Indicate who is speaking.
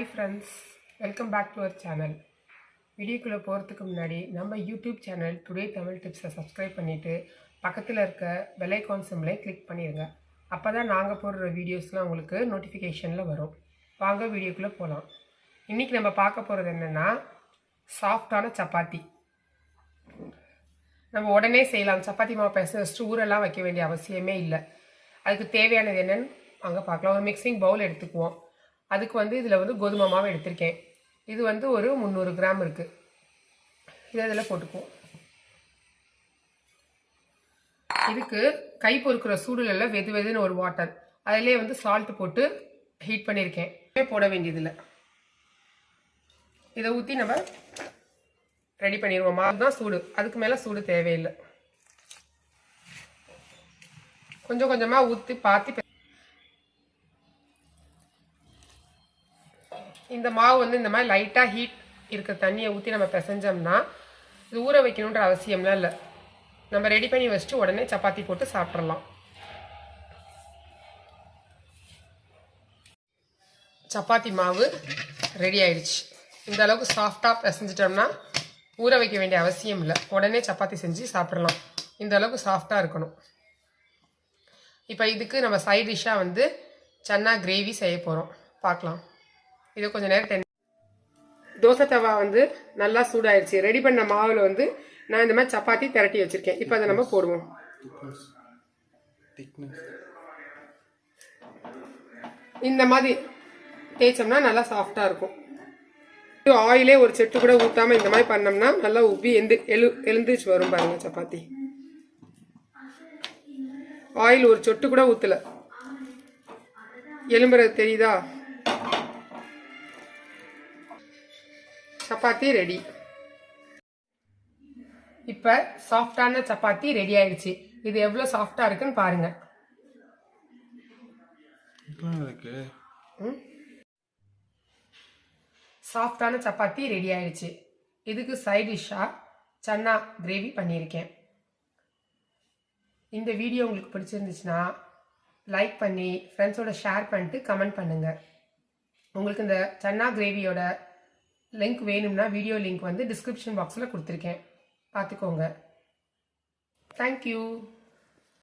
Speaker 1: Hi friends, welcome back to our channel. வீடியோக்குள்ளே போகிறதுக்கு முன்னாடி நம்ம யூடியூப் சேனல் டுடே தமிழ் டிப்ஸை சப்ஸ்கிரைப் பண்ணிவிட்டு பக்கத்தில் இருக்க பெல் ஐகான் சிம்பலை கிளிக் பண்ணிடுங்க. அப்போ தான் நாங்கள் போடுற வீடியோஸ்லாம் உங்களுக்கு நோட்டிஃபிகேஷனில் வரும். வாங்க வீடியோக்குள்ளே போகலாம். இன்றைக்கி நம்ம பார்க்க போகிறது என்னென்னா சாஃப்டான சப்பாத்தி. நம்ம உடனே செய்யலாம். சப்பாத்தி மாவு பேச வச்சுட்டு ஊரெல்லாம் வைக்க வேண்டிய அவசியமே இல்லை. அதுக்கு தேவையானது என்னென்னு அங்கே பார்க்கலாம். ஒரு மிக்சிங் பவுல் எடுத்துக்குவோம். அதுக்கு இதில் கோதுமை மாவு எடுத்திருக்கேன். இது ஒரு 300 கிராம் இருக்குது. இதை இதில் போட்டுக்குவோம். இதுக்கு கை பொறுக்கிற சூடுல வெது வெதுன்னு ஒரு வாட்டர், அதிலே சால்ட் போட்டு ஹீட் பண்ணியிருக்கேன். போட வேண்டியதில்லை. இதை ஊற்றி நம்ம ரெடி பண்ணிடுவோம். மாவு தான் சூடு, அதுக்கு மேலே சூடு தேவையில்லை. கொஞ்சம் கொஞ்சமாக ஊற்றி பார்த்து இந்த மாவு இந்த மாதிரி லைட்டாக ஹீட் இருக்க தண்ணியை ஊற்றி நம்ம பிசைஞ்சோம்னா இது ஊற வைக்கணுன்ற அவசியம்லாம் இல்லை. நம்ம ரெடி பண்ணி வச்சுட்டு உடனே சப்பாத்தி போட்டு சாப்பிட்றலாம். சப்பாத்தி மாவு ரெடி ஆயிடுச்சு. இந்த அளவுக்கு சாஃப்டாக பிசைஞ்சிட்டோம்னா ஊற வைக்க வேண்டிய அவசியம் இல்லை. உடனே சப்பாத்தி செஞ்சு சாப்பிட்றலாம். இந்த அளவுக்கு சாஃப்டாக இருக்கணும். இப்போ இதுக்கு நம்ம சைட் டிஷ்ஷாக சன்னா கிரேவி செய்ய போகிறோம். பார்க்கலாம். இது கொஞ்சம் நேரம் தோசை தவா நல்லா சூடாயிடுச்சு. ரெடி பண்ண மாவில் நான் இந்த மாதிரி சப்பாத்தி திரட்டி வச்சிருக்கேன். இப்போ அதை நம்ம போடுவோம். இந்த மாதிரி தேய்ச்சோம்னா நல்லா சாஃப்டாக இருக்கும். ஆயிலே ஒரு செட்டு கூட ஊற்றாமல் இந்த மாதிரி பண்ணோம்னா நல்லா உப்பி எழுந்துச்சு வரும். பாருங்க, சப்பாத்தி ஆயில் ஒரு சொட்டு கூட ஊற்றலை. எலும்புறது தெரியுதா? சப்பாத்தி ரெடி. இப்போ சாஃப்டான சப்பாத்தி ரெடி ஆயிடுச்சு. இது எவ்வளோ சாஃப்டாக இருக்குன்னு பாருங்க. சாஃப்டான சப்பாத்தி ரெடி ஆயிடுச்சு. இதுக்கு சைட் டிஷ்ஷாக சன்னா கிரேவி பண்ணியிருக்கேன். இந்த வீடியோ உங்களுக்கு பிடிச்சிருந்துச்சுன்னா லைக் பண்ணி ஃப்ரெண்ட்ஸோட ஷேர் பண்ணிட்டு கமெண்ட் பண்ணுங்கள். உங்களுக்கு இந்த சன்னா கிரேவியோட லிங்க் வேணும்னா வீடியோ லிங்க் டிஸ்கிரிப்ஷன் பாக்ஸில் கொடுத்துருக்கேன், பார்த்துக்கோங்க. தேங்க்யூ.